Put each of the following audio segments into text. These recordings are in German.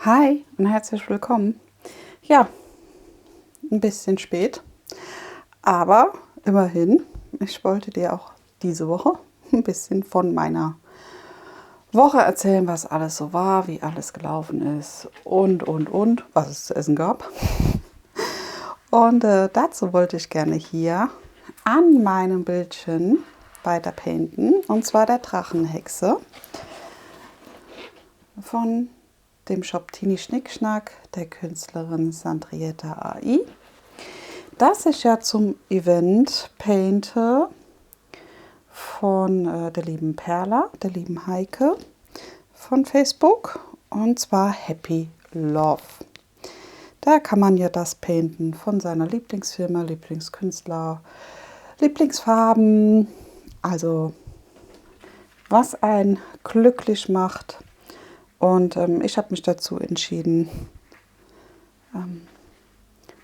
Hi und herzlich willkommen. Ja, ein bisschen spät, aber immerhin, ich wollte dir auch diese Woche ein bisschen von meiner Woche erzählen, was alles so war, wie alles gelaufen ist und, was es zu essen gab. Und dazu wollte ich gerne hier an meinem Bildchen weiter painten, und zwar der Drachenhexe von dem Shop Tini Schnickschnack der Künstlerin Sandrietta AI, das ich ja zum Event painte von der lieben Perla, der lieben Heike von Facebook, und zwar Happy Love. Da kann man ja das painten von seiner Lieblingsfirma, Lieblingskünstler, Lieblingsfarben, also was einen glücklich macht. Und ich habe mich dazu entschieden,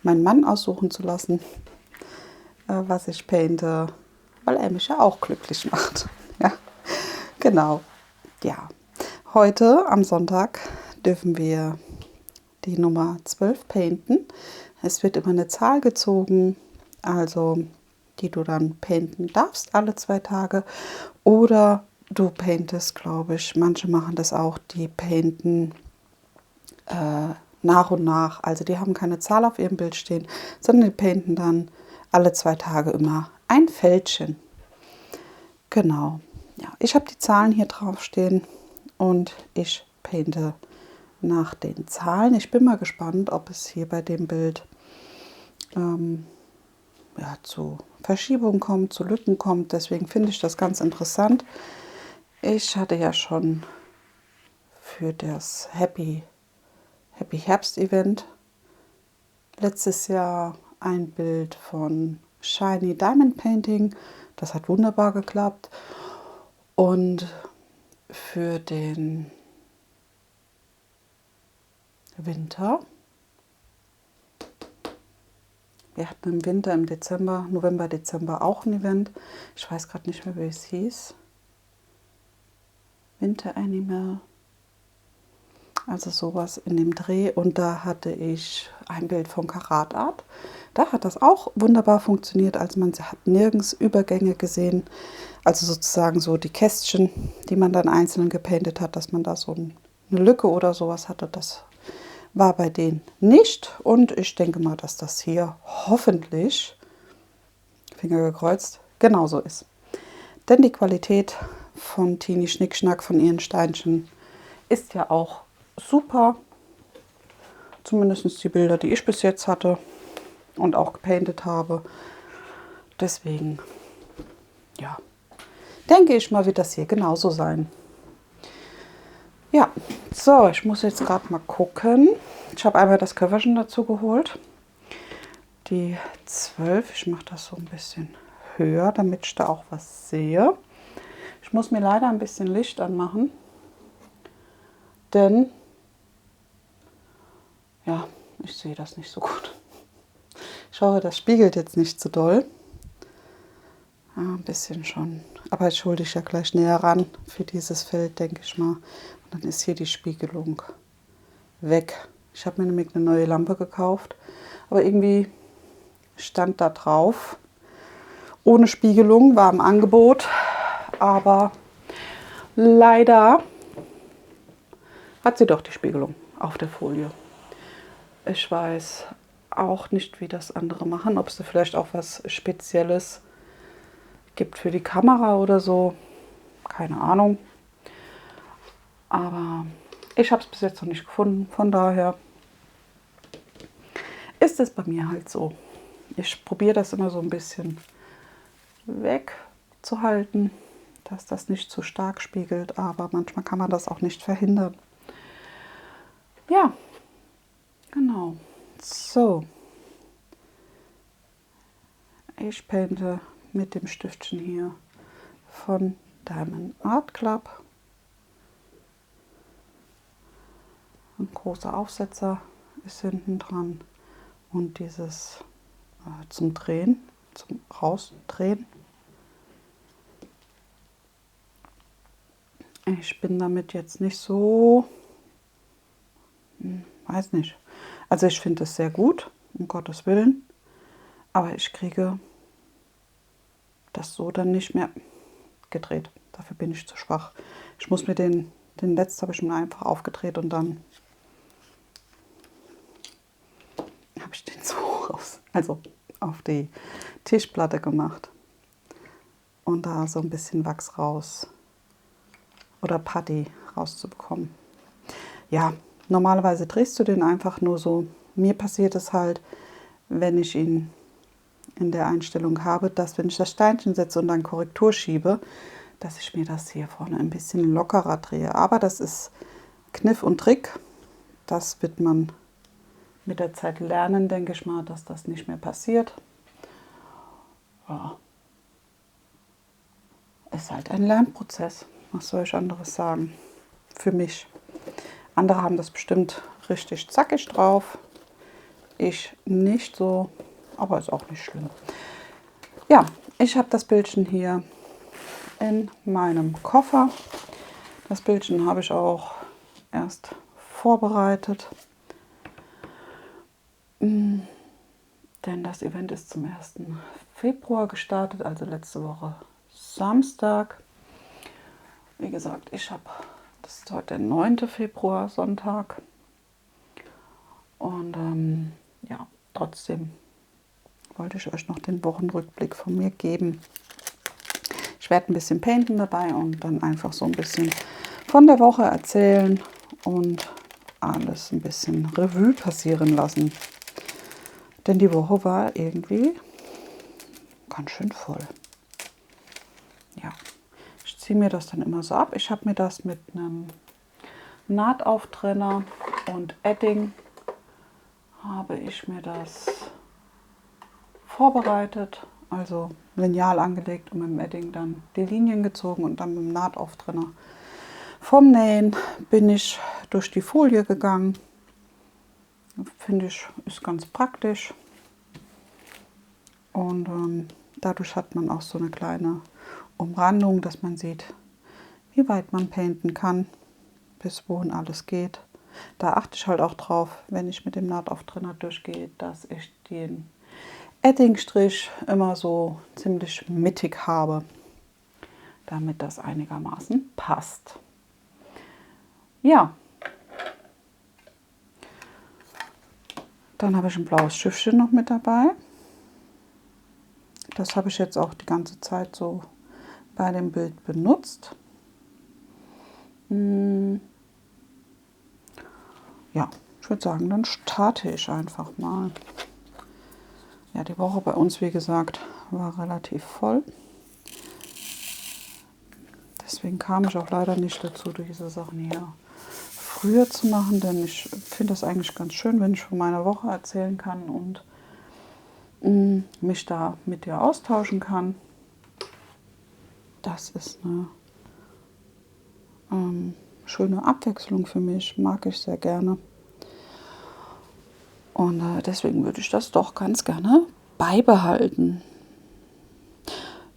meinen Mann aussuchen zu lassen, was ich painte, weil er mich ja auch glücklich macht. Ja, genau. Ja, heute am Sonntag dürfen wir die Nummer 12 painten. Es wird immer eine Zahl gezogen, also die du dann painten darfst alle 2 Tage. Oder du paintest, glaube ich, manche machen das auch, die painten nach und nach. Also die haben keine Zahl auf ihrem Bild stehen, sondern die painten dann alle 2 Tage immer ein Fältchen. Genau. Ja, ich habe die Zahlen hier drauf stehen und ich painte nach den Zahlen. Ich bin mal gespannt, ob es hier bei dem Bild ja, zu Verschiebungen kommt, zu Lücken kommt. Deswegen finde ich das ganz interessant. Ich hatte ja schon für das Happy Herbst Event letztes Jahr ein Bild von Shiny Diamond Painting. Das hat wunderbar geklappt. Und für den Winter, wir hatten im Winter, im Dezember, November, Dezember auch ein Event. Ich weiß gerade nicht mehr, wie es hieß. Winter Animal. Also sowas in dem Dreh. Und da hatte ich ein Bild von Karat Art. Da hat das auch wunderbar funktioniert. Also man hat nirgends Übergänge gesehen. Also sozusagen so die Kästchen, die man dann einzeln gepaintet hat, dass man da so eine Lücke oder sowas hatte. Das war bei denen nicht. Und ich denke mal, dass das hier hoffentlich, Finger gekreuzt, genauso ist. Denn die Qualität von Tini Schnickschnack, von ihren Steinchen, ist ja auch super. Zumindest die Bilder, die ich bis jetzt hatte und auch gepaintet habe. Deswegen, ja, denke ich mal, wird das hier genauso sein. Ja, so, ich muss jetzt gerade mal gucken. Ich habe einmal das Coverchen dazu geholt. Die 12, ich mache das so ein bisschen höher, damit ich da auch was sehe. Ich muss mir leider ein bisschen Licht anmachen, denn ja, ich sehe das nicht so gut. Ich hoffe, das spiegelt jetzt nicht zu doll. Ja, ein bisschen schon. Aber ich hole dich ja gleich näher ran für dieses Feld, denke ich mal. Und dann ist hier die Spiegelung weg. Ich habe mir nämlich eine neue Lampe gekauft, aber irgendwie stand da drauf, ohne Spiegelung, war im Angebot. Aber leider hat sie doch die Spiegelung auf der Folie. Ich weiß auch nicht, wie das andere machen, ob es da vielleicht auch was Spezielles gibt für die Kamera oder so. Keine Ahnung. Aber ich habe es bis jetzt noch nicht gefunden. Von daher ist es bei mir halt so. Ich probiere das immer so ein bisschen wegzuhalten, dass das nicht zu stark spiegelt. Aber manchmal kann man das auch nicht verhindern. Ja, genau. So. Ich painte mit dem Stiftchen hier von Diamond Art Club. Ein großer Aufsetzer ist hinten dran und dieses zum Drehen, zum Rausdrehen. Ich bin damit jetzt nicht so weiß nicht. Also ich finde es sehr gut, um Gottes Willen. Aber ich kriege das so dann nicht mehr gedreht. Dafür bin ich zu schwach. Ich muss mir den letzten habe ich mir einfach aufgedreht und dann habe ich den so raus, also auf die Tischplatte gemacht. Und da so ein bisschen Wachs raus oder Putty rauszubekommen. Ja, normalerweise drehst du den einfach nur so. Mir passiert es halt, wenn ich ihn in der Einstellung habe, dass wenn ich das Steinchen setze und dann Korrektur schiebe, dass ich mir das hier vorne ein bisschen lockerer drehe. Aber das ist Kniff und Trick. Das wird man mit der Zeit lernen, denke ich mal, dass das nicht mehr passiert. Ja. Ist halt ein Lernprozess. Was soll ich anderes sagen? Für mich. Andere haben das bestimmt richtig zackig drauf. Ich nicht so, aber ist auch nicht schlimm. Ja, ich habe das Bildchen hier in meinem Koffer. Das Bildchen habe ich auch erst vorbereitet. Denn das Event ist zum 1. Februar gestartet, also letzte Woche Samstag. Wie gesagt, das ist heute der 9. Februar, Sonntag. Und ja, trotzdem wollte ich euch noch den Wochenrückblick von mir geben. Ich werde ein bisschen painten dabei und dann einfach so ein bisschen von der Woche erzählen und alles ein bisschen Revue passieren lassen. Denn die Woche war irgendwie ganz schön voll. Ja, ich ziehe mir das dann immer so ab. Ich habe mir das mit einem Nahtauftrenner und Edding habe ich mir das vorbereitet, also Lineal angelegt und mit dem Edding dann die Linien gezogen und dann mit dem Nahtauftrenner vom Nähen bin ich durch die Folie gegangen. Finde ich, ist ganz praktisch und dadurch hat man auch so eine kleine Umrandung, dass man sieht, wie weit man painten kann, bis wohin alles geht. Da achte ich halt auch drauf, wenn ich mit dem Nahtauftrenner durchgehe, dass ich den Eddingstrich immer so ziemlich mittig habe, damit das einigermaßen passt. Ja, dann habe ich ein blaues Schiffchen noch mit dabei. Das habe ich jetzt auch die ganze Zeit so bei dem Bild benutzt. Ja, ich würde sagen, dann starte ich einfach mal. Ja, die Woche bei uns, wie gesagt, war relativ voll. Deswegen kam ich auch leider nicht dazu, diese Sachen hier früher zu machen, denn ich finde das eigentlich ganz schön, wenn ich von meiner Woche erzählen kann und mich da mit dir austauschen kann. Das ist eine schöne Abwechslung für mich, mag ich sehr gerne. Und deswegen würde ich das doch ganz gerne beibehalten.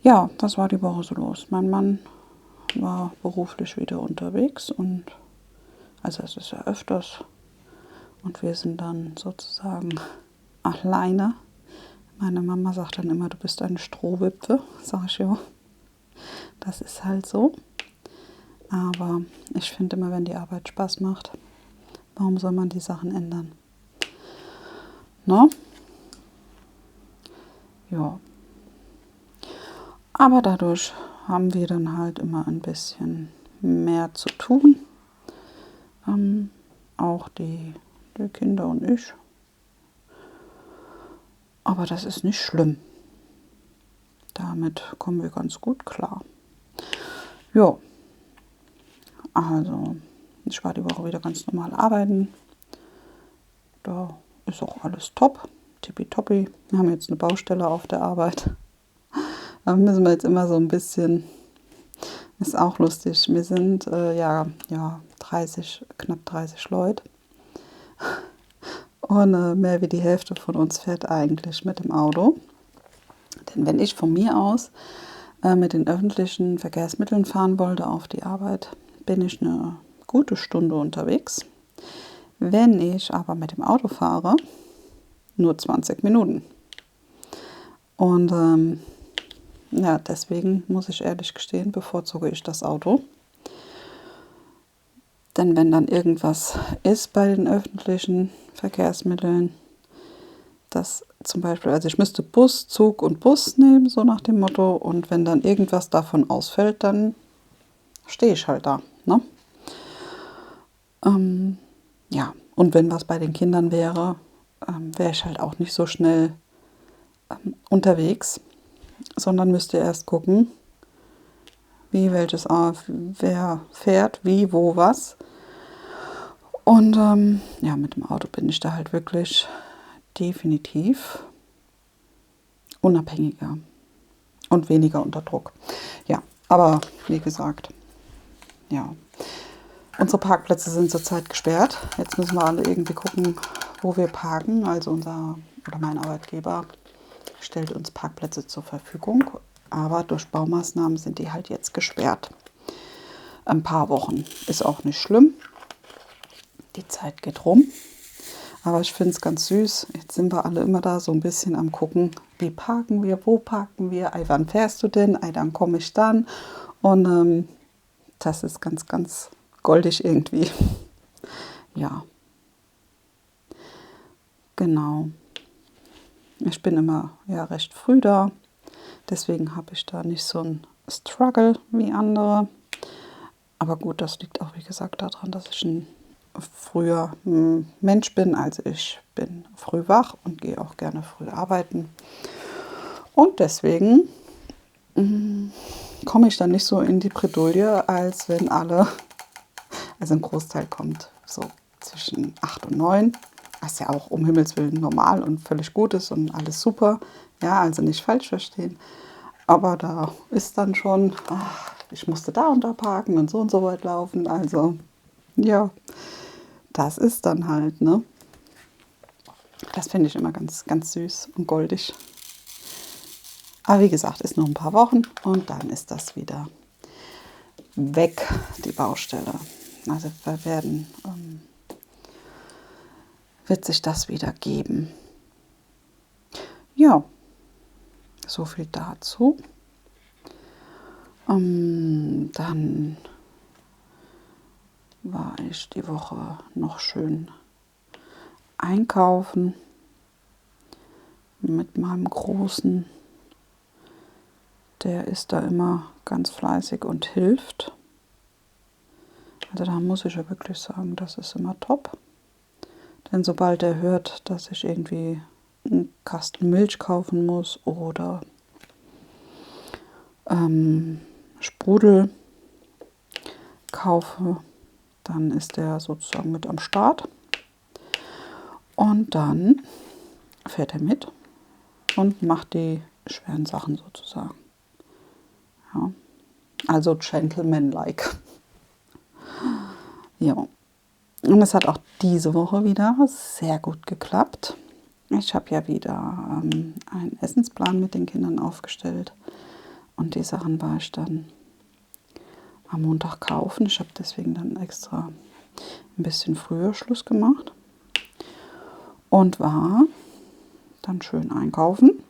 Ja, was war die Woche so los? Mein Mann war beruflich wieder unterwegs und also es ist ja öfters und wir sind dann sozusagen alleine. Meine Mama sagt dann immer, du bist eine Strohwitwe, sag ich ja. Das ist halt so. Aber ich finde immer, wenn die Arbeit Spaß macht, warum soll man die Sachen ändern? Ne? Ja. Aber dadurch haben wir dann halt immer ein bisschen mehr zu tun. Auch die Kinder und ich. Aber das ist nicht schlimm. Damit kommen wir ganz gut klar. Ja, also ich war die Woche wieder ganz normal arbeiten. Da ist auch alles top, tippitoppi. Wir haben jetzt eine Baustelle auf der Arbeit. Da müssen wir jetzt immer so ein bisschen, ist auch lustig. Wir sind knapp 30 Leute. Und mehr wie die Hälfte von uns fährt eigentlich mit dem Auto. Denn wenn ich von mir aus mit den öffentlichen Verkehrsmitteln fahren wollte auf die Arbeit, bin ich eine gute Stunde unterwegs. Wenn ich aber mit dem Auto fahre, nur 20 Minuten. Und ja, deswegen muss ich ehrlich gestehen, bevorzuge ich das Auto. Denn wenn dann irgendwas ist bei den öffentlichen Verkehrsmitteln, das zum Beispiel, also ich müsste Bus, Zug und Bus nehmen, so nach dem Motto, und wenn dann irgendwas davon ausfällt, dann stehe ich halt da. Ne? Ja, und wenn was bei den Kindern wäre, wäre ich halt auch nicht so schnell unterwegs, sondern müsste erst gucken, wie, welches, wer fährt, wie, wo, was. Und ja, mit dem Auto bin ich da halt wirklich definitiv unabhängiger und weniger unter Druck. Ja, aber wie gesagt, ja. Unsere Parkplätze sind zurzeit gesperrt. Jetzt müssen wir alle irgendwie gucken, wo wir parken. Also mein Arbeitgeber stellt uns Parkplätze zur Verfügung. Aber durch Baumaßnahmen sind die halt jetzt gesperrt. Ein paar Wochen ist auch nicht schlimm. Die Zeit geht rum. Aber ich finde es ganz süß. Jetzt sind wir alle immer da so ein bisschen am gucken, wie parken wir, wo parken wir, ei, wann fährst du denn, ei, dann komme ich dann. Und das ist ganz, ganz goldig irgendwie. Ja, genau. Ich bin immer ja recht früh da. Deswegen habe ich da nicht so einen Struggle wie andere. Aber gut, das liegt auch, wie gesagt, daran, dass ich ein früher Mensch bin. Also ich bin früh wach und gehe auch gerne früh arbeiten. Und deswegen komme ich dann nicht so in die Bredouille, als wenn alle, also ein Großteil kommt so zwischen 8 und 9, was ja auch um Himmels Willen normal und völlig gut ist und alles super. Ja, also nicht falsch verstehen. Aber da ist dann schon, ich musste da und da parken und so weit laufen. Also ja, das ist dann halt, ne? Das finde ich immer ganz, ganz süß und goldig. Aber wie gesagt, ist noch ein paar Wochen und dann ist das wieder weg, die Baustelle. Also wird sich das wieder geben. Ja, so viel dazu. Dann war ich die Woche noch schön einkaufen mit meinem Großen. Der ist da immer ganz fleißig und hilft. Also da muss ich ja wirklich sagen, das ist immer top. Denn sobald er hört, dass ich irgendwie einen Kasten Milch kaufen muss oder Sprudel kaufe, dann ist er sozusagen mit am Start. Und dann fährt er mit und macht die schweren Sachen sozusagen. Ja. Also gentleman-like. Ja. Und es hat auch diese Woche wieder sehr gut geklappt. Ich habe ja wieder einen Essensplan mit den Kindern aufgestellt. Und die Sachen war ich dann am Montag kaufen. Ich habe deswegen dann extra ein bisschen früher Schluss gemacht. Und war dann schön einkaufen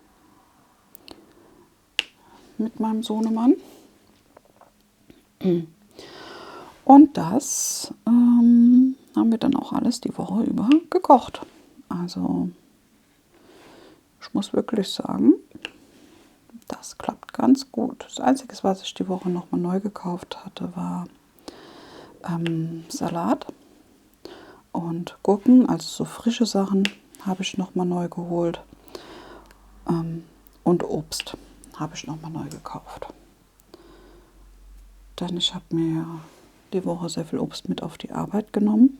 mit meinem Sohnemann. Und das haben wir dann auch alles die Woche über gekocht. Also ich muss wirklich sagen, das klappt ganz gut. Das Einzige, was ich die Woche nochmal neu gekauft hatte, war Salat und Gurken, also so frische Sachen habe ich nochmal neu geholt. Und Obst habe ich nochmal neu gekauft. Denn ich habe mir die Woche sehr viel Obst mit auf die Arbeit genommen.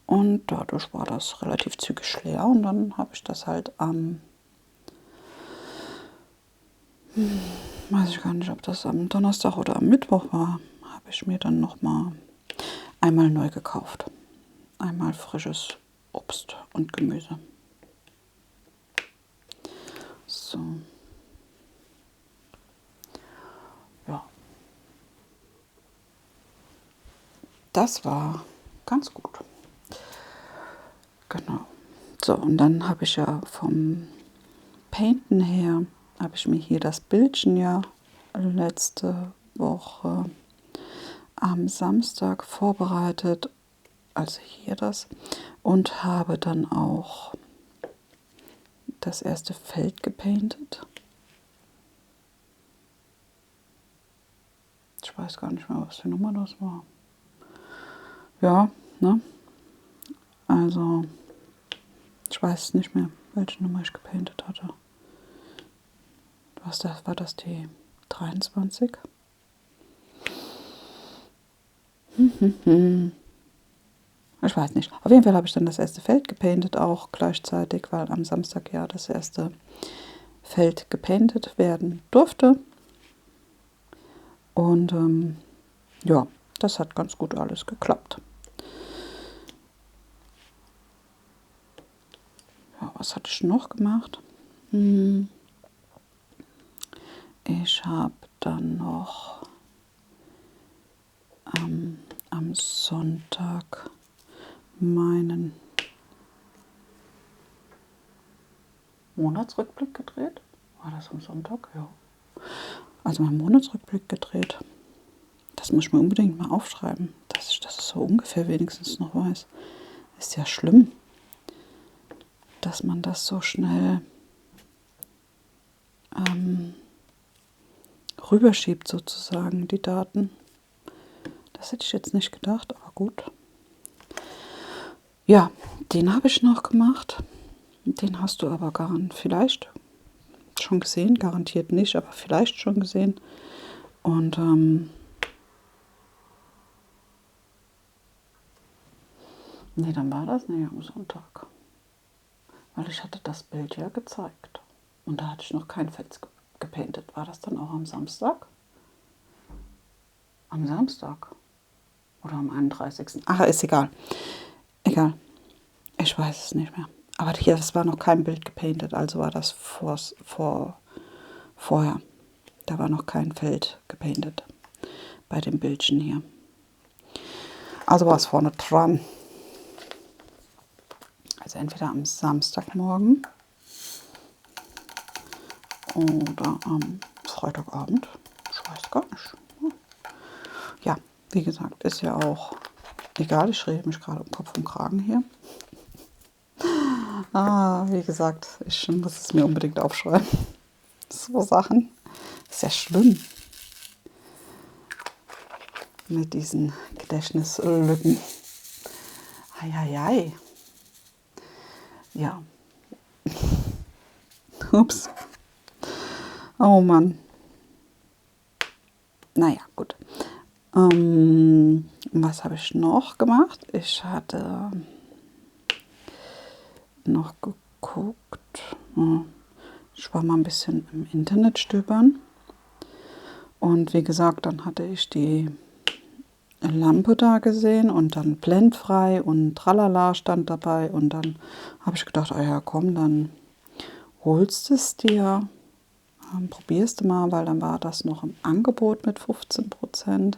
Und dadurch war das relativ zügig leer. Und dann habe ich das halt weiß ich gar nicht, ob das am Donnerstag oder am Mittwoch war, habe ich mir dann nochmal einmal neu gekauft. Einmal frisches Obst und Gemüse. So. Ja. Das war ganz gut. Genau. So, und dann habe ich ja vom Painten her, habe ich mir hier das Bildchen ja letzte Woche am Samstag vorbereitet, also hier das, und habe dann auch das erste Feld gepaintet. Ich weiß gar nicht mehr, was für Nummer das war. Ja, ne? Also, ich weiß nicht mehr, welche Nummer ich gepaintet hatte. War das die 23? Ich weiß nicht. Auf jeden Fall habe ich dann das erste Feld gepaintet, auch gleichzeitig, weil am Samstag ja das erste Feld gepaintet werden durfte. Und ja, das hat ganz gut alles geklappt. Ja, was hatte ich noch gemacht? Ich habe dann noch am Sonntag meinen Monatsrückblick gedreht. War das am Sonntag? Ja. Also meinen Monatsrückblick gedreht. Das muss ich mir unbedingt mal aufschreiben, dass ich das so ungefähr wenigstens noch weiß. Ist ja schlimm, dass man das so schnell rüberschiebt sozusagen, die Daten. Das hätte ich jetzt nicht gedacht, aber gut. Ja, den habe ich noch gemacht. Den hast du aber vielleicht schon gesehen, garantiert nicht, aber vielleicht schon gesehen. Und nee, dann war das nicht am Sonntag. Weil ich hatte das Bild ja gezeigt. Und da hatte ich noch kein Feld gepaintet. War das dann auch am Samstag? Am Samstag? Oder am 31.? Ach, ist egal. Egal. Ich weiß es nicht mehr. Aber hier, es war noch kein Bild gepaintet, also war das vorher. Da war noch kein Feld gepaintet bei dem Bildchen hier. Also war es vorne dran. Also entweder am Samstagmorgen oder am Freitagabend. Ich weiß gar nicht. Ja, wie gesagt, ist ja auch egal. Ich rede mich gerade um Kopf und Kragen hier. Wie gesagt, ich muss es mir unbedingt aufschreiben. So Sachen. Ist ja schlimm. Mit diesen Gedächtnislücken. Eieiei. Ja. Ups. Oh Mann. Naja, gut. Was habe ich noch gemacht? Ich hatte noch geguckt. Ich war mal ein bisschen im Internet stöbern. Und wie gesagt, dann hatte ich die Lampe da gesehen und dann blendfrei und tralala stand dabei. Und dann habe ich gedacht, oh ja, komm, dann holst du es dir, probierst du mal, weil dann war das noch im Angebot mit 15%.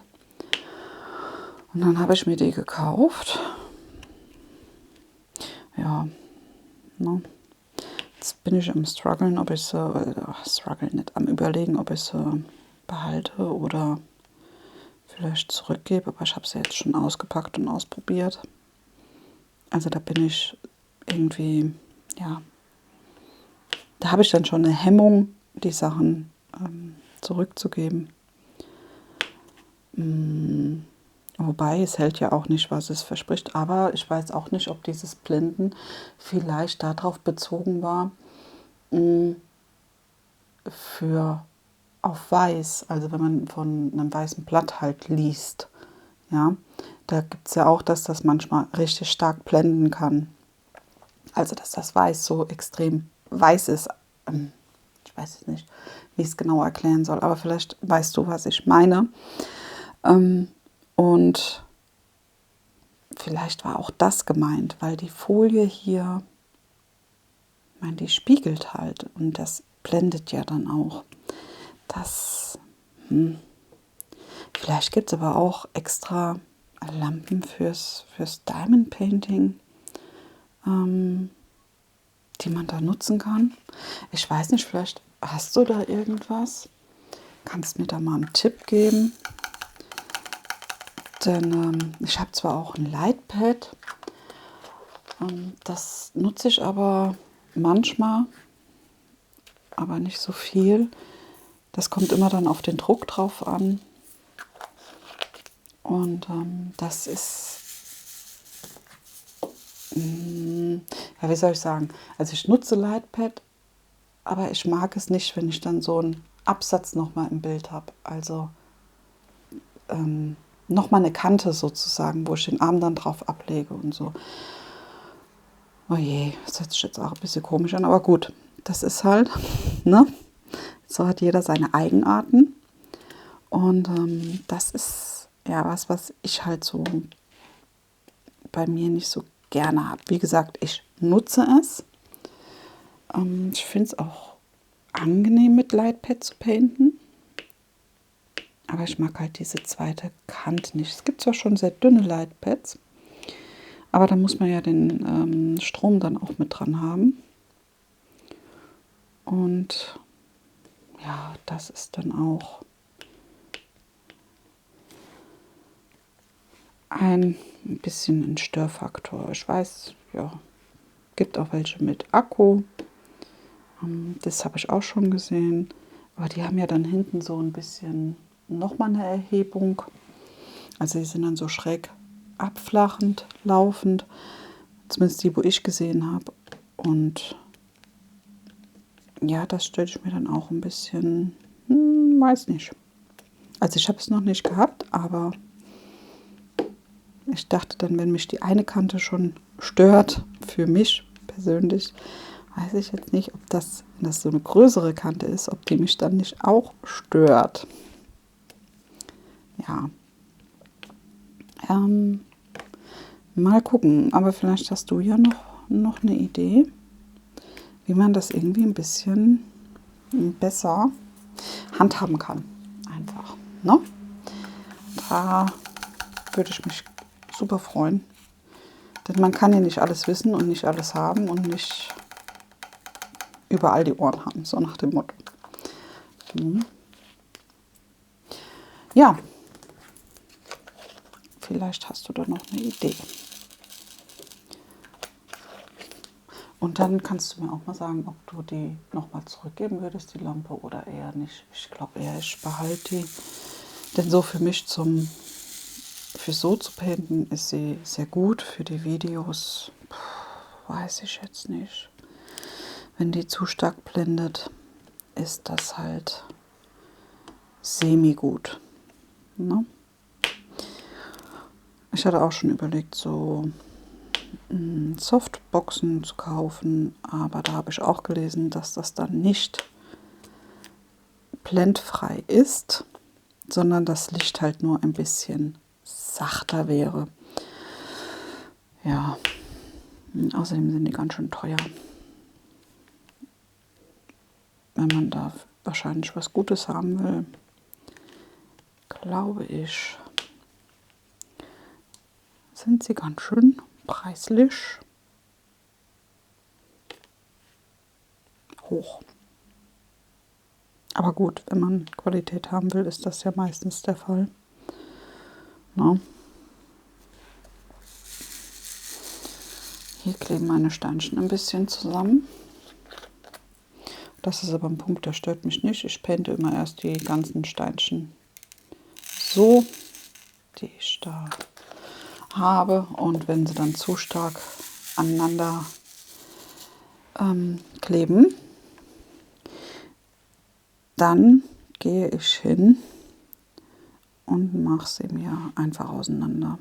Und dann habe ich mir die gekauft. Ja, ne? Jetzt bin ich am struggeln, ob ich sie, am überlegen, ob ich sie behalte oder vielleicht zurückgebe. Aber ich habe sie jetzt schon ausgepackt und ausprobiert. Also da bin ich irgendwie, ja, da habe ich dann schon eine Hemmung, die Sachen zurückzugeben. Wobei, es hält ja auch nicht, was es verspricht. Aber ich weiß auch nicht, ob dieses Blenden vielleicht darauf bezogen war, für auf weiß, also wenn man von einem weißen Blatt halt liest. Ja, da gibt es ja auch, dass das manchmal richtig stark blenden kann. Also, dass das Weiß so extrem weiß ist. Ich weiß jetzt nicht, wie ich es genau erklären soll, aber vielleicht weißt du, was ich meine. Und vielleicht war auch das gemeint, weil die Folie hier, ich meine, die spiegelt halt und das blendet ja dann auch. Das, vielleicht gibt es aber auch extra Lampen fürs Diamond Painting. die man da nutzen kann. Ich weiß nicht, vielleicht hast du da irgendwas? Kannst mir da mal einen Tipp geben? Denn ich habe zwar auch ein Lightpad, das nutze ich aber manchmal, aber nicht so viel. Das kommt immer dann auf den Druck drauf an. Und das ist, ja, wie soll ich sagen? Also ich nutze Lightpad, aber ich mag es nicht, wenn ich dann so einen Absatz nochmal im Bild habe. Also nochmal eine Kante sozusagen, wo ich den Arm dann drauf ablege und so. Oh je, das hört sich jetzt auch ein bisschen komisch an, aber gut, das ist halt, ne? So hat jeder seine Eigenarten. Und das ist ja was ich halt so bei mir nicht so gerne habe. Wie gesagt, ich nutze es. Ich finde es auch angenehm, mit Lightpad zu painten. Aber ich mag halt diese zweite Kante nicht. Es gibt zwar schon sehr dünne Lightpads, aber da muss man ja den Strom dann auch mit dran haben. Und ja, das ist dann auch ein bisschen ein Störfaktor. Ich weiß, ja, gibt auch welche mit Akku. Das habe ich auch schon gesehen. Aber die haben ja dann hinten so ein bisschen nochmal eine Erhebung. Also die sind dann so schräg abflachend, laufend. Zumindest die, wo ich gesehen habe. Und ja, das stelle ich mir dann auch ein bisschen, weiß nicht. Also ich habe es noch nicht gehabt, aber ich dachte dann, wenn mich die eine Kante schon stört, für mich persönlich, weiß ich jetzt nicht, ob das, wenn das so eine größere Kante ist, ob die mich dann nicht auch stört. Ja. Mal gucken, aber vielleicht hast du ja noch eine Idee, wie man das irgendwie ein bisschen besser handhaben kann. Einfach. Ne? Da würde ich mich super freuen. Denn man kann ja nicht alles wissen und nicht alles haben und nicht überall die Ohren haben, so nach dem Motto. Ja, vielleicht hast du da noch eine Idee. Und dann kannst du mir auch mal sagen, ob du die nochmal zurückgeben würdest, die Lampe, oder eher nicht. Ich glaube eher, ich behalte die. Denn so für mich für so zu painten ist sie sehr gut. Für die Videos weiß ich jetzt nicht. Wenn die zu stark blendet, ist das halt semi-gut. Ne? Ich hatte auch schon überlegt, so Softboxen zu kaufen, aber da habe ich auch gelesen, dass das dann nicht blendfrei ist, sondern das Licht halt nur ein bisschen sachter wäre. Ja, außerdem sind die ganz schön teuer. Wenn man da wahrscheinlich was Gutes haben will, glaube ich, sind sie ganz schön preislich hoch. Aber gut, wenn man Qualität haben will, ist das ja meistens der Fall. Na? Hier kleben meine Steinchen ein bisschen zusammen. Das ist aber ein Punkt, der stört mich nicht. Ich painte immer erst die ganzen Steinchen so, die ich da habe. Und wenn sie dann zu stark aneinander kleben, dann gehe ich hin und mache sie mir einfach auseinander.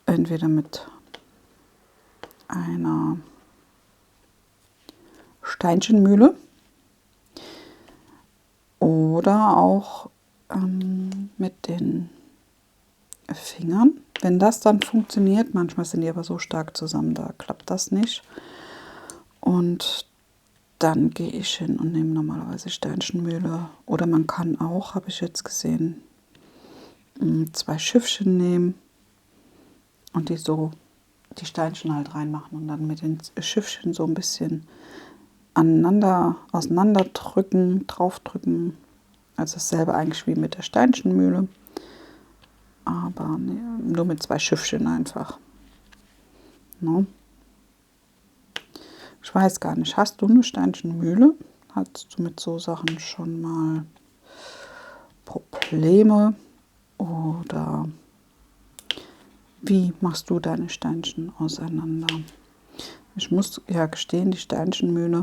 Entweder mit einer Steinchenmühle oder auch mit den Fingern. Wenn das dann funktioniert, manchmal sind die aber so stark zusammen, da klappt das nicht. Und dann gehe ich hin und nehme normalerweise Steinchenmühle. Oder man kann auch, habe ich jetzt gesehen, 2 Schiffchen nehmen und die so die Steinchen halt reinmachen und dann mit den Schiffchen so ein bisschen aneinander, auseinanderdrücken, draufdrücken. Also dasselbe eigentlich wie mit der Steinchenmühle, aber nee, nur mit 2 Schiffchen einfach. No? Ich weiß gar nicht, hast du eine Steinchenmühle? Hattest du mit so Sachen schon mal Probleme? Oder wie machst du deine Steinchen auseinander? Ich muss ja gestehen, die Steinchenmühle,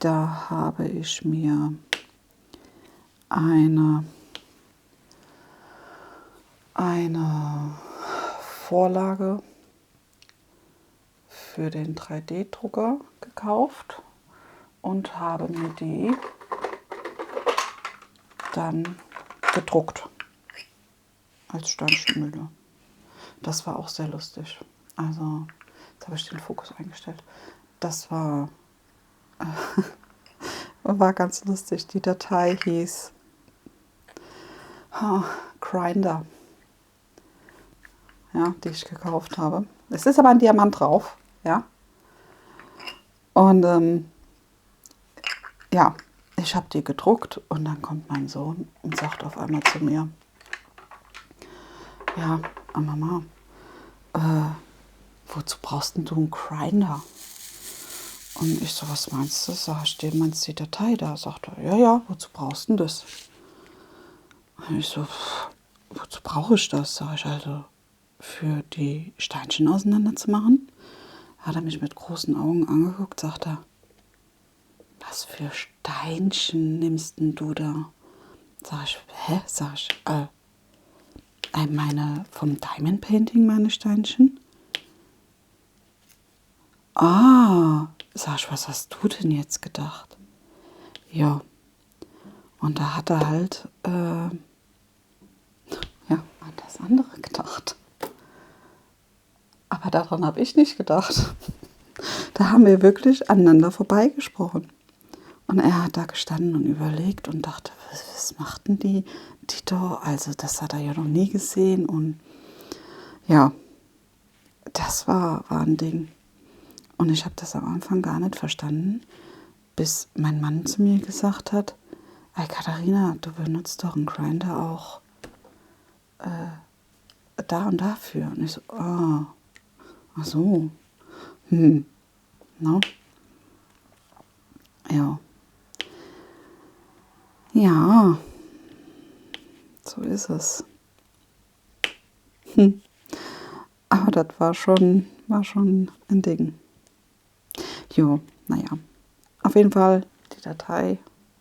da habe ich mir eine Vorlage für den 3D-Drucker gekauft und habe mir die dann gedruckt als Steinchenmühle. Das war auch sehr lustig. Also, jetzt habe ich den Fokus eingestellt. Das war ganz lustig. Die Datei hieß Grindr, ja, die ich gekauft habe. Es ist aber ein Diamant drauf, ja. Und ja, ich habe die gedruckt und dann kommt mein Sohn und sagt auf einmal zu mir, ja, Mama, wozu brauchst denn du einen Grindr? Und ich so, was meinst du? Sag ich dir, meinst du die Datei da? Sagt er, ja, wozu brauchst du denn das? Und ich so, wozu brauche ich das? Sag ich, also für die Steinchen auseinander zu machen. Hat er mich mit großen Augen angeguckt, sagt er, was für Steinchen nimmst denn du da? Sag ich, hä? Sag ich, meine vom Diamond Painting, meine Steinchen? Ah, sag ich, was hast du denn jetzt gedacht? Ja, und da hat er halt an das andere gedacht. Aber daran habe ich nicht gedacht. Da haben wir wirklich aneinander vorbeigesprochen. Und er hat da gestanden und überlegt und dachte, was macht denn die da? Also das hat er ja noch nie gesehen. Und ja, das war ein Ding. Und ich habe das am Anfang gar nicht verstanden, bis mein Mann zu mir gesagt hat, ey Katharina, du benutzt doch einen Grindr auch da und dafür. Und ich so, ach so, no? Ja. Ja, so ist es. Aber das war schon ein Ding. Jo, naja. Auf jeden Fall, die Datei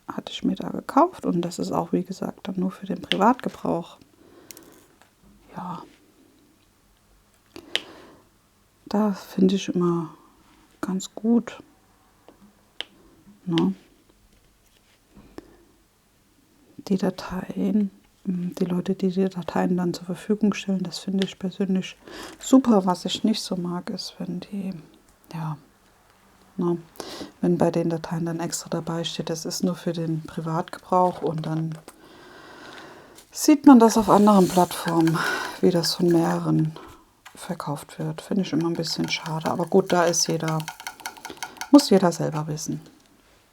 hatte ich mir da gekauft und das ist auch, wie gesagt, dann nur für den Privatgebrauch. Ja. Da finde ich immer ganz gut. Ne? Die Dateien, die Leute, die Dateien dann zur Verfügung stellen, das finde ich persönlich super. Was ich nicht so mag, ist, wenn die, ja, ne, wenn bei den Dateien dann extra dabei steht, das ist nur für den Privatgebrauch und dann sieht man das auf anderen Plattformen, wie das von mehreren verkauft wird. Finde ich immer ein bisschen schade. Aber gut, da ist muss jeder selber wissen,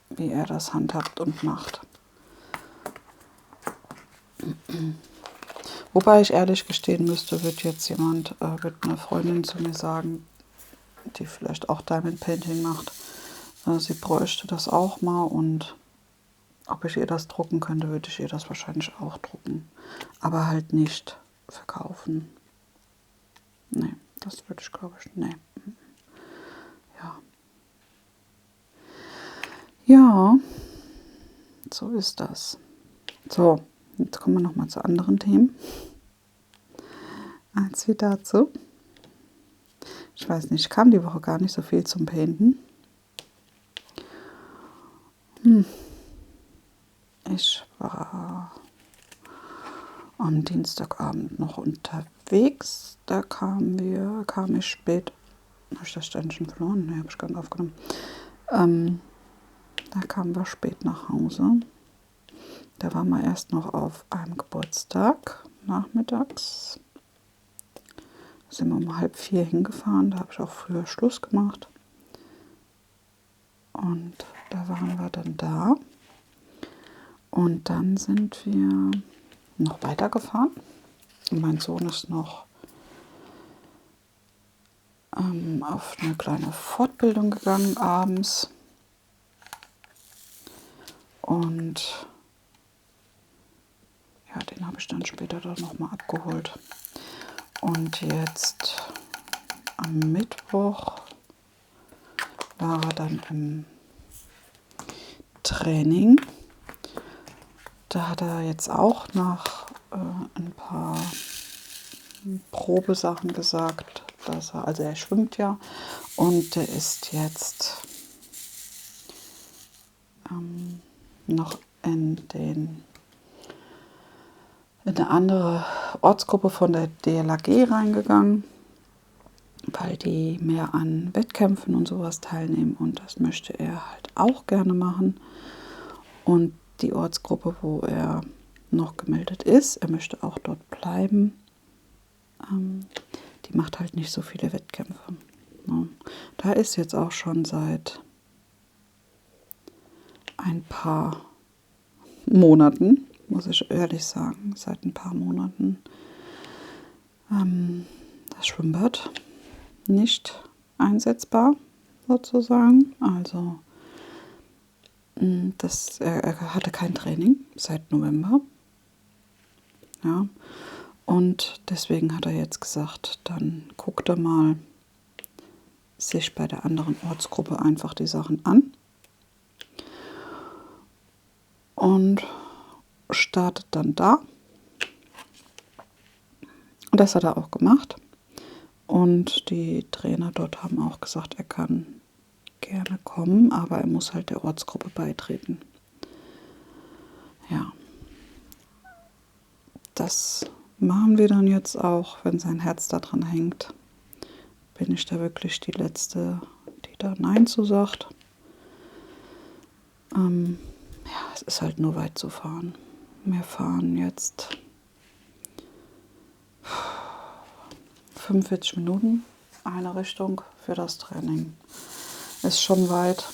wie er das handhabt und macht. Wobei ich ehrlich gestehen müsste, wird eine Freundin zu mir sagen, die vielleicht auch Diamond Painting macht, sie bräuchte das auch mal und ob ich ihr das drucken könnte, würde ich ihr das wahrscheinlich auch drucken. Aber halt nicht verkaufen. Nee, das würde ich glaube ich, nee. Ja. Ja, so ist das. So, jetzt kommen wir nochmal zu anderen Themen. Als wir dazu. Ich weiß nicht, kam die Woche gar nicht so viel zum Painten. Ich war am Dienstagabend noch unterwegs. Da kam ich spät. Habe ich das Ständchen verloren? Ne, habe ich gar nicht aufgenommen. Da kamen wir spät nach Hause. Da waren wir erst noch auf einem Geburtstag nachmittags. Sind wir um 3:30 hingefahren, da habe ich auch früher Schluss gemacht. Und da waren wir dann da. Und dann sind wir noch weitergefahren. Und mein Sohn ist noch auf eine kleine Fortbildung gegangen abends. Und ja, den habe ich dann später dann nochmal abgeholt. Und jetzt am Mittwoch war er dann im Training. Da hat er jetzt auch nach ein paar Probesachen gesagt, dass also er schwimmt ja und der ist jetzt noch in eine andere Ortsgruppe von der DLAG reingegangen, weil die mehr an Wettkämpfen und sowas teilnehmen und das möchte er halt auch gerne machen. Und die Ortsgruppe, wo er noch gemeldet ist, er möchte auch dort bleiben, die macht halt nicht so viele Wettkämpfe. Ne? Da ist jetzt auch schon seit ein paar Monaten, muss ich ehrlich sagen, seit ein paar Monaten das Schwimmbad nicht einsetzbar, sozusagen. Also er hatte kein Training seit November. Ja. Und deswegen hat er jetzt gesagt, dann guckt er mal sich bei der anderen Ortsgruppe einfach die Sachen an und startet dann da. Und das hat er auch gemacht. Und die Trainer dort haben auch gesagt, er kann gerne kommen, aber er muss halt der Ortsgruppe beitreten. Ja, das machen wir dann jetzt auch, wenn sein Herz daran hängt. Bin ich da wirklich die Letzte, die da Nein zu sagt. Ja, es ist halt nur weit zu fahren. Wir fahren jetzt 45 Minuten eine Richtung für das Training. Ist schon weit.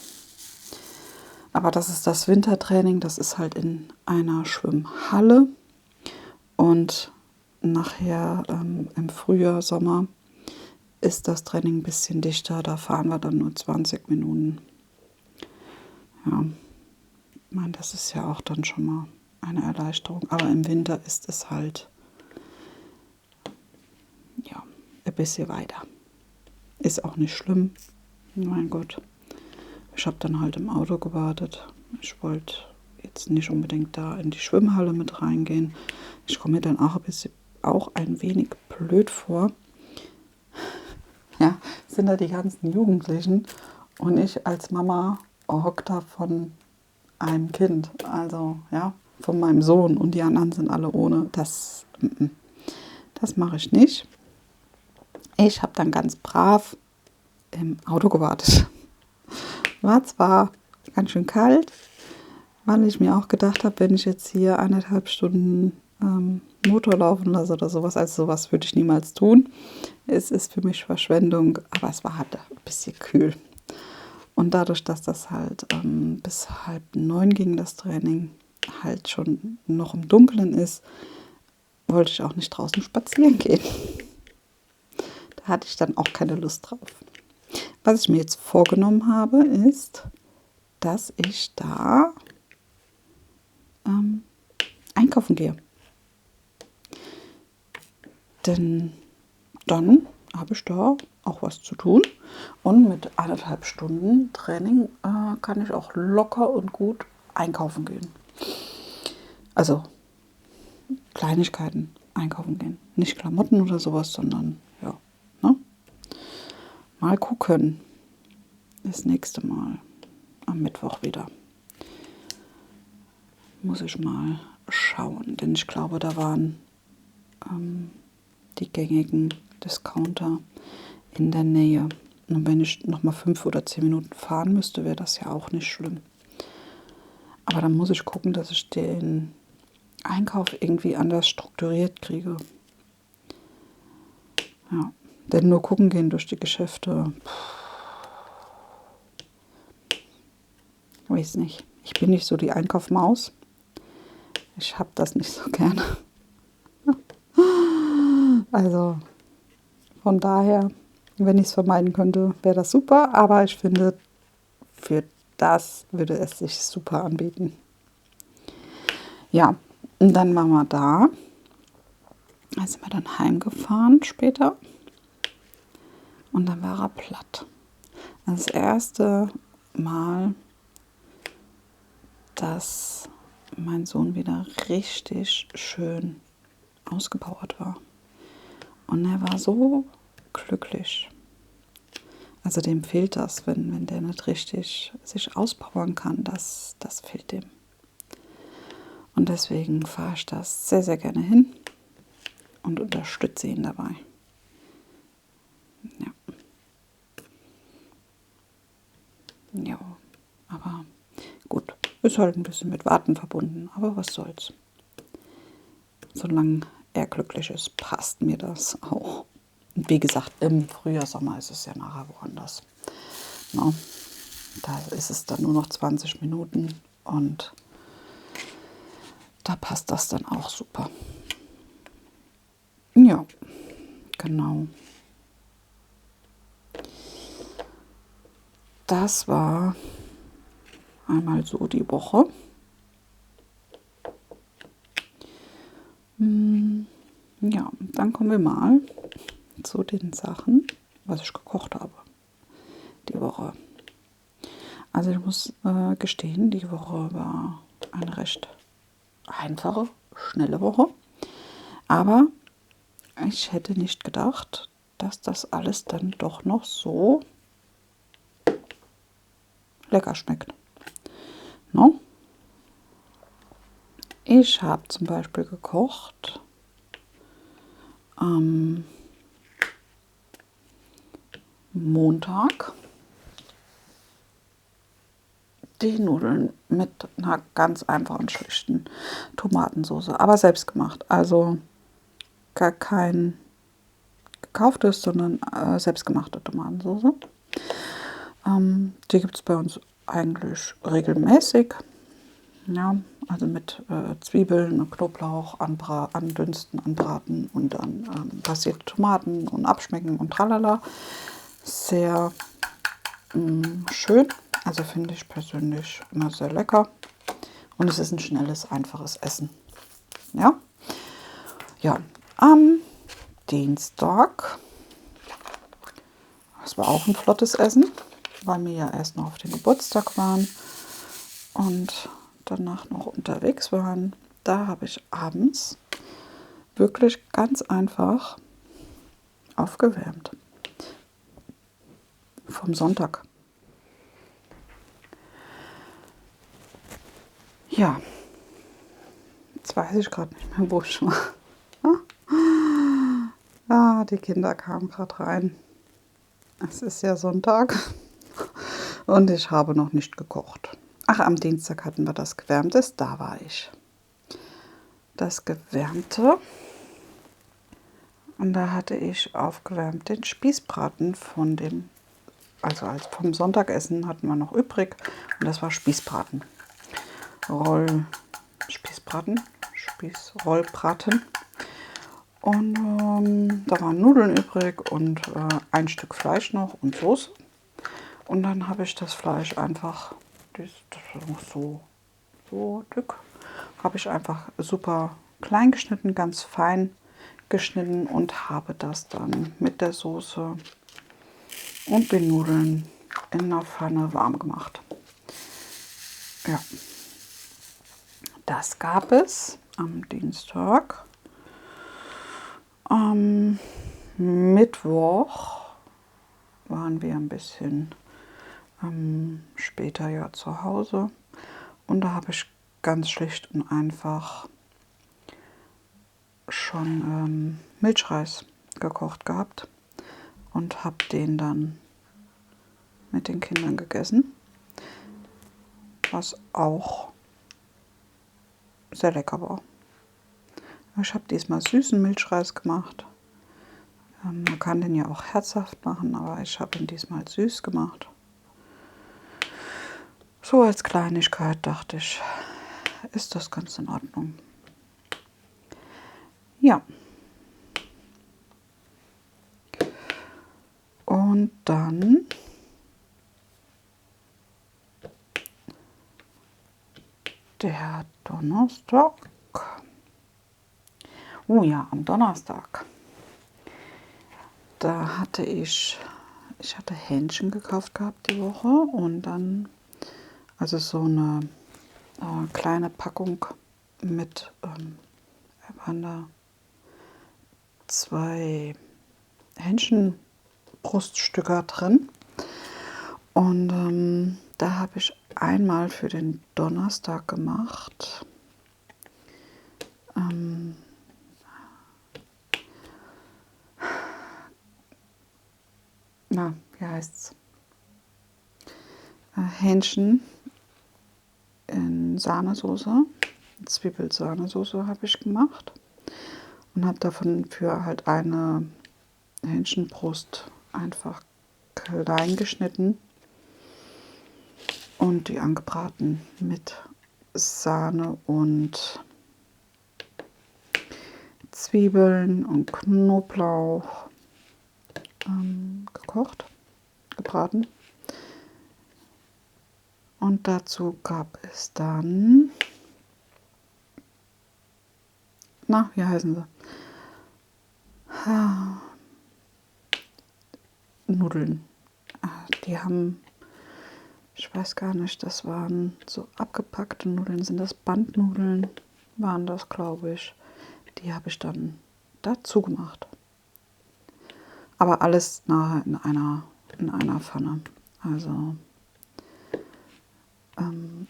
Aber das ist das Wintertraining, das ist halt in einer Schwimmhalle. Und nachher im Frühjahr, Sommer ist das Training ein bisschen dichter. Da fahren wir dann nur 20 Minuten. Ja, ich meine, das ist ja auch dann schon mal eine Erleichterung. Aber im Winter ist es halt ja, ein bisschen weiter. Ist auch nicht schlimm. Mein Gott. Ich habe dann halt im Auto gewartet. Ich wollte jetzt nicht unbedingt da in die Schwimmhalle mit reingehen. Ich komme mir dann auch ein wenig blöd vor. Ja, sind da die ganzen Jugendlichen und ich als Mama hocke da von einem Kind. Also, ja, von meinem Sohn und die anderen sind alle ohne. Das mache ich nicht. Ich habe dann ganz brav im Auto gewartet. War zwar ganz schön kalt, weil ich mir auch gedacht habe, wenn ich jetzt hier 1,5 Stunden Motor laufen lasse oder sowas, also sowas würde ich niemals tun. Es ist für mich Verschwendung, aber es war halt ein bisschen kühl. Und dadurch, dass das halt bis 8:30 ging, das Training, halt schon noch im Dunkeln ist, wollte ich auch nicht draußen spazieren gehen. Da hatte ich dann auch keine Lust drauf. Was ich mir jetzt vorgenommen habe, ist, dass ich da einkaufen gehe. Denn dann habe ich da auch was zu tun. Und mit 1,5 Stunden Training kann ich auch locker und gut einkaufen gehen. Also Kleinigkeiten einkaufen gehen. Nicht Klamotten oder sowas, sondern ja. Ne? Mal gucken. Das nächste Mal am Mittwoch wieder. Muss ich mal schauen, denn ich glaube, da waren die gängigen Discounter in der Nähe. Und wenn ich noch mal 5 oder 10 Minuten fahren müsste, wäre das ja auch nicht schlimm. Aber dann muss ich gucken, dass ich den Einkauf irgendwie anders strukturiert kriege. Ja, Denn nur gucken gehen durch die Geschäfte, weiß nicht. Ich bin nicht so die Einkaufsmaus. Ich habe das nicht so gerne. Also von daher, wenn ich es vermeiden könnte, wäre das super. Aber ich finde, für das würde es sich super anbieten. Ja, und dann waren wir da. Da sind wir dann heimgefahren später. Und dann war er platt. Das erste Mal, dass mein Sohn wieder richtig schön ausgepowert war. Und er war so glücklich. Also dem fehlt das, wenn der nicht richtig sich auspowern kann, das fehlt dem. Und deswegen fahre ich das sehr, sehr gerne hin und unterstütze ihn dabei. Ja. Ja, aber gut, ist halt ein bisschen mit Warten verbunden, aber was soll's. Solange er glücklich ist, passt mir das auch. Und wie gesagt, im Frühjahr, Sommer ist es ja nachher woanders. No, da ist es dann nur noch 20 Minuten und da passt das dann auch super. Ja, genau. Das war einmal so die Woche. Ja, dann kommen wir mal zu den Sachen, was ich gekocht habe die Woche. Also ich muss gestehen, die Woche war eine recht einfache, schnelle Woche. Aber ich hätte nicht gedacht, dass das alles dann doch noch so lecker schmeckt. No? Ich habe zum Beispiel gekocht am Montag die Nudeln mit einer ganz einfachen, schlichten Tomatensauce, aber selbst gemacht. Also gar kein gekauftes, sondern selbstgemachte Tomatensauce. Die gibt es bei uns eigentlich regelmäßig. Ja, also mit Zwiebeln und Knoblauch andünsten, anbraten und dann passierte Tomaten und abschmecken und tralala. Sehr schön. Also finde ich persönlich immer sehr lecker. Und es ist ein schnelles, einfaches Essen. Ja, ja. Am Dienstag, das war auch ein flottes Essen, weil wir ja erst noch auf den Geburtstag waren und danach noch unterwegs waren. Da habe ich abends wirklich ganz einfach aufgewärmt. Vom Sonntag. Ja, jetzt weiß ich gerade nicht mehr, wo ich war. Ah, die Kinder kamen gerade rein. Es ist ja Sonntag und ich habe noch nicht gekocht. Ach, am Dienstag hatten wir das Gewärmtes, da war ich. Das Gewärmte. Und da hatte ich aufgewärmt den Spießbraten von dem, also als vom Sonntagessen hatten wir noch übrig. Und das war Spießbraten. Rollbraten. Und da waren Nudeln übrig und ein Stück Fleisch noch und Soße. Und dann habe ich das Fleisch einfach, das so dick, habe ich einfach super klein geschnitten, ganz fein geschnitten und habe das dann mit der Soße und den Nudeln in der Pfanne warm gemacht. Ja, das gab es am Dienstag. Am Mittwoch waren wir ein bisschen später ja zu Hause und da habe ich ganz schlicht und einfach schon Milchreis gekocht gehabt und habe den dann mit den Kindern gegessen, was auch sehr lecker war. Ich habe diesmal süßen Milchreis gemacht. Man kann den ja auch herzhaft machen, aber ich habe ihn diesmal süß gemacht. So als Kleinigkeit dachte ich, ist das ganz in Ordnung. Ja. Und dann der Donnerstag. Oh ja, am Donnerstag. Da hatte ich hatte Hähnchen gekauft gehabt die Woche und dann, also so eine kleine Packung mit, waren da 2 Hähnchenbruststücker drin. Und da habe ich einmal für den Donnerstag gemacht. Wie heißt's? Hähnchen in Sahnesoße, Zwiebelsahnesoße habe ich gemacht und habe davon für halt eine Hähnchenbrust einfach klein geschnitten und die angebraten mit Sahne und Zwiebeln und Knoblauch gebraten. Und dazu gab es dann, wie heißen sie? Nudeln. Die haben, ich weiß gar nicht, das waren so abgepackte Nudeln. Sind das Bandnudeln? Waren das, glaube ich. Die habe ich dann dazu gemacht. Aber alles nachher in einer Pfanne. Also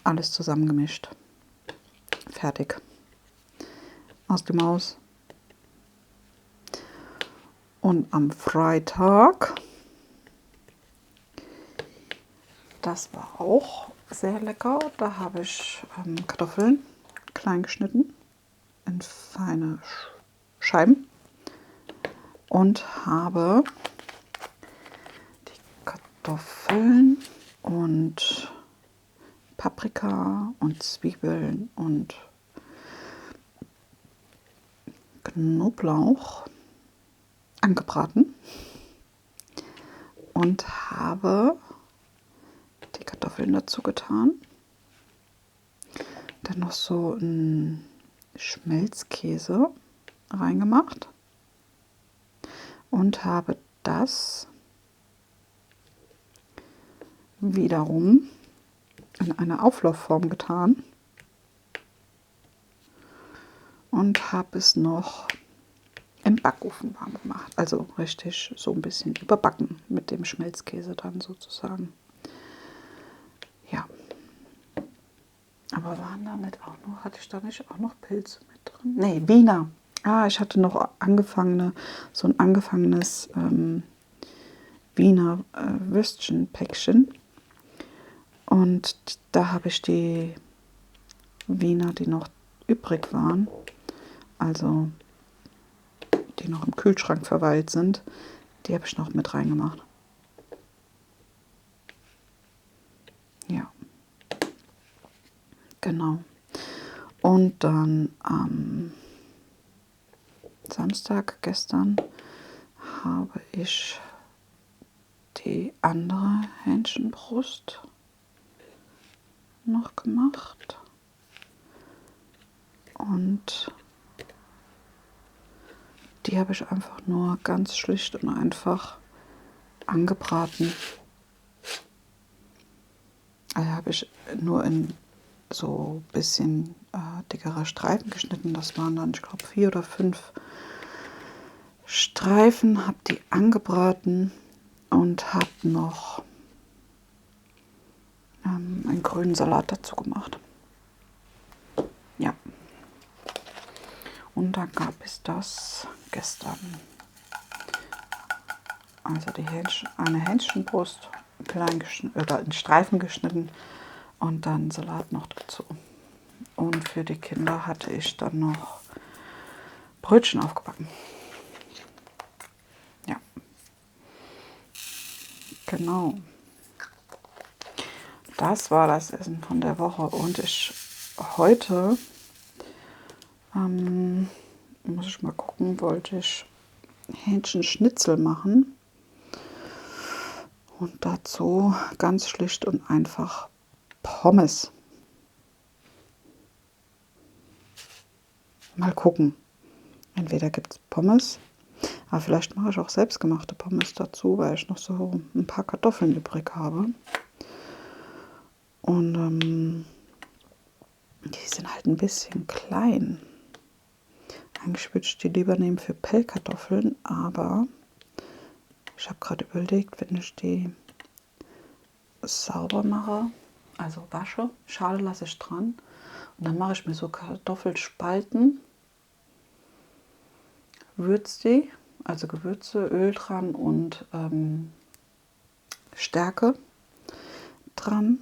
alles zusammengemischt. Fertig. Aus dem Haus. Und am Freitag, das war auch sehr lecker. Da habe ich Kartoffeln klein geschnitten in feine Scheiben und habe die Kartoffeln und Paprika und Zwiebeln und Knoblauch angebraten und habe die Kartoffeln dazu getan. Dann noch so ein Schmelzkäse reingemacht und habe das wiederum in eine Auflaufform getan und habe es noch im Backofen warm gemacht. Also richtig so ein bisschen überbacken mit dem Schmelzkäse dann sozusagen. Ja. Aber hatte ich da nicht auch noch Pilze mit drin? Nee, Wiener. Ich hatte noch so ein angefangenes Wiener Würstchenpäckchen. Und da habe ich die Wiener, die noch übrig waren, also die noch im Kühlschrank verweilt sind, die habe ich noch mit reingemacht. Ja. Genau. Und dann am Samstag gestern habe ich die andere Hähnchenbrust noch gemacht. Und die habe ich einfach nur ganz schlicht und einfach angebraten. Also habe ich nur in so ein bisschen dickere Streifen geschnitten. Das waren dann, ich glaube, 4 oder 5 Streifen. Habe die angebraten und habe noch einen grünen Salat dazu gemacht. Ja. Und dann gab es das gestern. Also eine Hähnchenbrust oder in Streifen geschnitten und dann Salat noch dazu. Und für die Kinder hatte ich dann noch Brötchen aufgebacken. Genau. Das war das Essen von der Woche. Und heute, muss ich mal gucken, wollte ich Hähnchenschnitzel machen. Und dazu ganz schlicht und einfach Pommes. Mal gucken. Entweder gibt es Pommes, aber vielleicht mache ich auch selbstgemachte Pommes dazu, weil ich noch so ein paar Kartoffeln übrig habe. Und die sind halt ein bisschen klein. Eigentlich würde ich die lieber nehmen für Pellkartoffeln, aber ich habe gerade überlegt, wenn ich die sauber mache, also wasche, Schale lasse ich dran und dann mache ich mir so Kartoffelspalten, würze die, also Gewürze, Öl dran und Stärke dran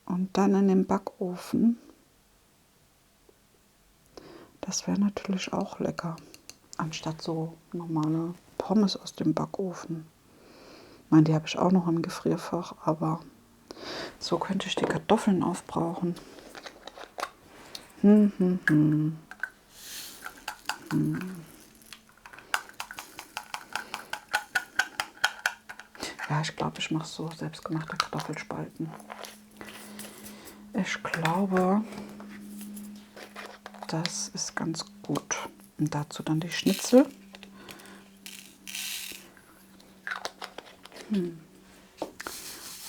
und dann in den Backofen. Das wäre natürlich auch lecker, anstatt so normale Pommes aus dem Backofen. Ich meine, die habe ich auch noch im Gefrierfach, aber so könnte ich die Kartoffeln aufbrauchen. Ja, ich glaube, ich mache so selbstgemachte Kartoffelspalten. Ich glaube, das ist ganz gut. Und dazu dann die Schnitzel.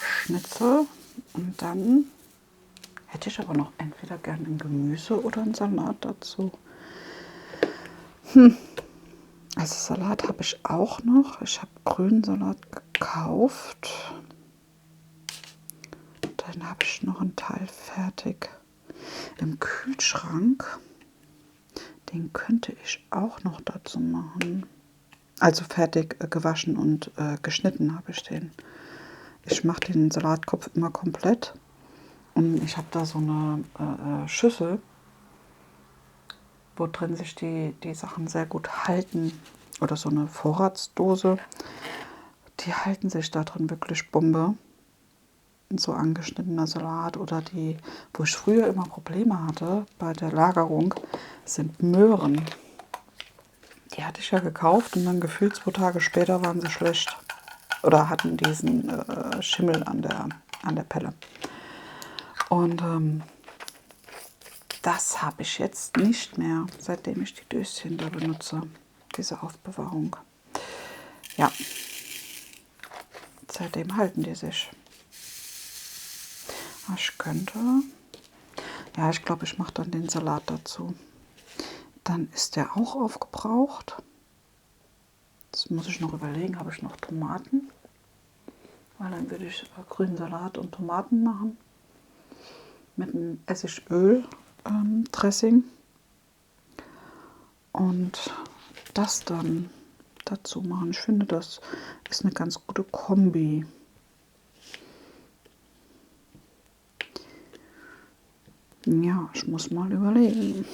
Schnitzel. Und dann hätte ich aber noch entweder gern ein Gemüse oder einen Salat dazu. Also Salat habe ich auch noch. Ich habe grünen Salat gekauft. Dann habe ich noch einen Teil fertig im Kühlschrank. Den könnte ich auch noch dazu machen. Also fertig gewaschen und geschnitten habe ich den. Ich mache den Salatkopf immer komplett. Und ich habe da so eine Schüssel, wo drin sich die Sachen sehr gut halten. Oder so eine Vorratsdose. Die halten sich da drin wirklich Bombe. So angeschnittener Salat oder die, wo ich früher immer Probleme hatte bei der Lagerung, sind Möhren. Die hatte ich ja gekauft und dann gefühlt 2 Tage später waren sie schlecht. Oder hatten diesen Schimmel an der Pelle. Und das habe ich jetzt nicht mehr, seitdem ich die Döschen da benutze. Diese Aufbewahrung. Ja. Seitdem halten die sich. Ich könnte. Ja, ich glaube, ich mache dann den Salat dazu. Dann ist der auch aufgebraucht. Jetzt muss ich noch überlegen, habe ich noch Tomaten? Weil dann würde ich grünen Salat und Tomaten machen. Mit einem Essigöl-Dressing. Und das dann dazu machen. Ich finde, das ist eine ganz gute Kombi. Ja, ich muss mal überlegen.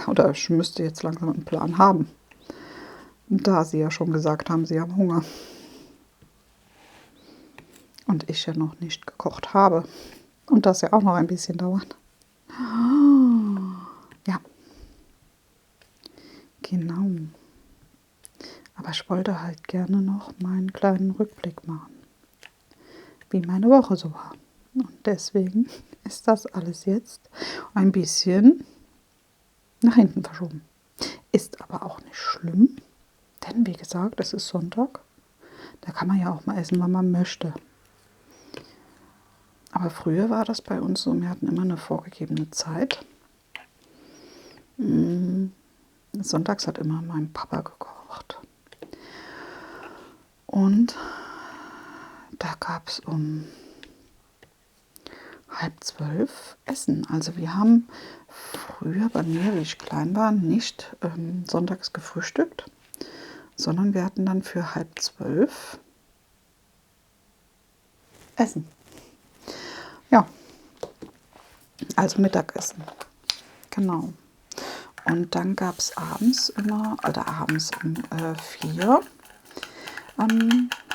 Oder ich müsste jetzt langsam einen Plan haben. Da Sie ja schon gesagt haben, Sie haben Hunger. Und ich ja noch nicht gekocht habe. Und das ja auch noch ein bisschen dauert. Ja. Genau. Aber ich wollte halt gerne noch meinen kleinen Rückblick machen. Wie meine Woche so war. Und deswegen ist das alles jetzt ein bisschen nach hinten verschoben. Ist aber auch nicht schlimm, denn wie gesagt, es ist Sonntag. Da kann man ja auch mal essen, wann man möchte. Aber früher war das bei uns so, wir hatten immer eine vorgegebene Zeit. Sonntags hat immer mein Papa gekocht. Und da gab es um 11:30 Essen. Also wir haben früher bei mir, wie ich klein war, nicht sonntags gefrühstückt, sondern wir hatten dann für 11:30 Essen. Ja, also Mittagessen. Genau. Und dann gab es abends immer, oder abends um 4,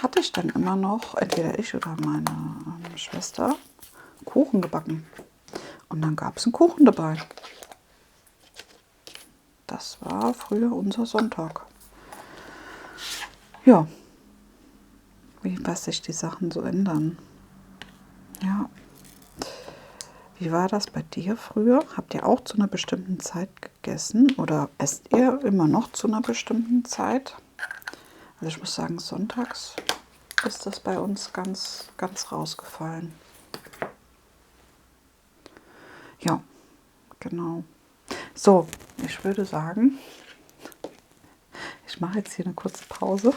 hatte ich dann immer noch, entweder ich oder meine Schwester, Kuchen gebacken. Und dann gab es einen Kuchen dabei. Das war früher unser Sonntag. Ja, was sich die Sachen so ändern. Ja. Wie war das bei dir früher? Habt ihr auch zu einer bestimmten Zeit gegessen oder esst ihr immer noch zu einer bestimmten Zeit? Also ich muss sagen, sonntags ist das bei uns ganz, ganz rausgefallen. Ja, genau. So, ich würde sagen, ich mache jetzt hier eine kurze Pause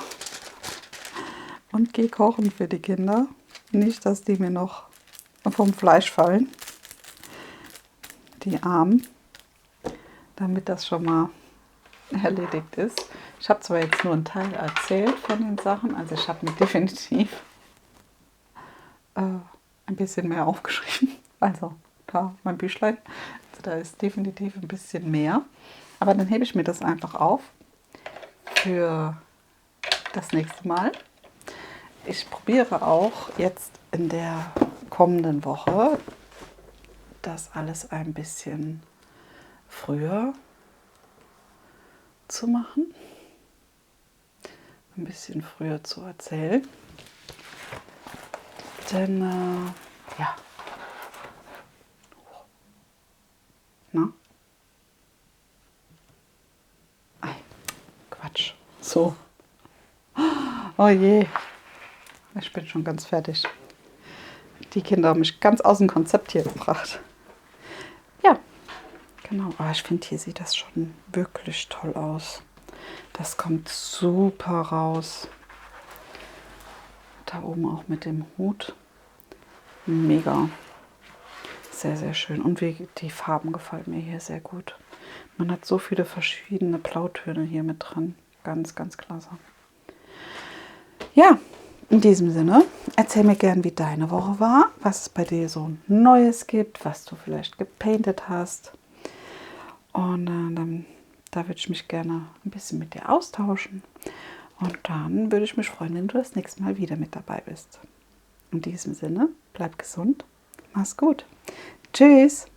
und gehe kochen für die Kinder. Nicht, dass die mir noch vom Fleisch fallen, die Armen, damit das schon mal erledigt ist. Ich habe zwar jetzt nur einen Teil erzählt von den Sachen, also ich habe mir definitiv ein bisschen mehr aufgeschrieben. Also da mein Büchlein, also da ist definitiv ein bisschen mehr. Aber dann hebe ich mir das einfach auf für das nächste Mal. Ich probiere auch jetzt in der kommenden Woche das alles ein bisschen früher zu machen, ein bisschen früher zu erzählen. Denn, ja, na? Ei, Quatsch. So. Oh je, ich bin schon ganz fertig. Die Kinder haben mich ganz aus dem Konzept hier gebracht. Ja, genau. Aber ich finde, hier sieht das schon wirklich toll aus. Das kommt super raus. Da oben auch mit dem Hut. Mega. Sehr, sehr schön. Und die Farben gefallen mir hier sehr gut. Man hat so viele verschiedene Blautöne hier mit dran. Ganz, ganz klasse. Ja, in diesem Sinne, erzähl mir gern, wie deine Woche war, was es bei dir so Neues gibt, was du vielleicht gepainted hast. Und da würde ich mich gerne ein bisschen mit dir austauschen. Und dann würde ich mich freuen, wenn du das nächste Mal wieder mit dabei bist. In diesem Sinne, bleib gesund, mach's gut. Tschüss.